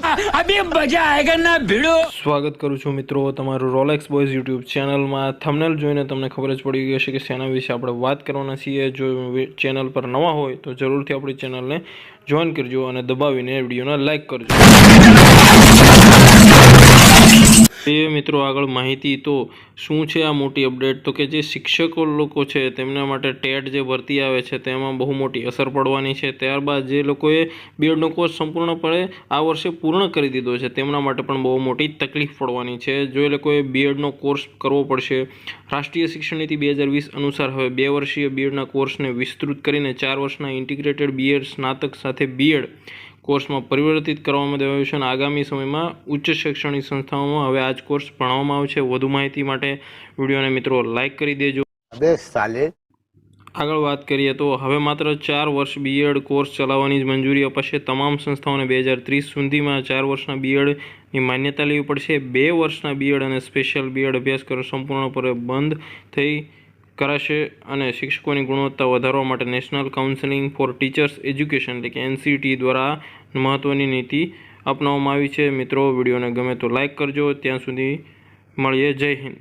अभी मजा आएगा ना भिड़ो। સ્વાગત કરું છું મિત્રો તમારું રોલેક્સ બોયઝ યુટ્યુબ ચેનલમાં. થંબનેલ જોઈને તમને ખબર જ પડી ગઈ હશે કે શેના વિશે આપણે વાત કરવાના છીએ. જો ચેનલ પર નવા હોય તો જરૂરથી આપણી ચેનલને જોઈન કરજો અને દબાવીને વિડીયોને લાઇક કરજો. એ મિત્રો આગળ માહિતી તો શું છે આ મોટી અપડેટ, તો કે જે શિક્ષકો લોકો છે તેમના માટે ટેટ જે ભરતી આવે છે તેમાં બહુ મોટી અસર પડવાની છે. ત્યારબાદ જે લોકોએ બીએડનો કોર્સ સંપૂર્ણપણે આ વર્ષે પૂર્ણ કરી દીધો છે તેમના માટે પણ બહુ મોટી તકલીફ પડવાની છે. જો એ લોકોએ બીએડનો કોર્સ કરવો પડશે. રાષ્ટ્રીય શિક્ષણ નીતિ 2020 અનુસાર હવે 2 વર્ષીય બીએડના કોર્સને વિસ્તૃત કરીને 4 વર્ષના ઇન્ટિગ્રેટેડ બીએડ સ્નાતક સાથે બીએડ કોર્સમાં પરિવર્તિત કરવામાં આવ્યું છે અને આગામી સમયમાં ઉચ્ચ શૈક્ષણિક સંસ્થાઓમાં હવે આ જ કોર્સ ભણાવવામાં આવશે. વધુ માહિતી માટે વિડીયોને મિત્રો લાઇક કરી દેજો. આગળ વાત કરીએ તો હવે માત્ર 4 વર્ષ બીએડ કોર્સ ચલાવવાની જ મંજૂરી અપાશે. તમામ સંસ્થાઓને 2030 સુધીમાં 4 વર્ષના બીએડની માન્યતા લેવી પડશે. 2 વર્ષના બીએડ અને સ્પેશિયલ બીએડ અભ્યાસક્રમ સંપૂર્ણપણે બંધ થઈ કરાશે અને શિક્ષકોની ગુણવત્તા વધારવા માટે national counselling four teachers education એટલે કે NCT દ્વારા મહત્ત્વની નીતિ અપનાવવામાં આવી છે. મિત્રો વિડીયોને ગમે તો લાઇક કરજો. ત્યાં સુધી મળીએ. જય હિન્દ.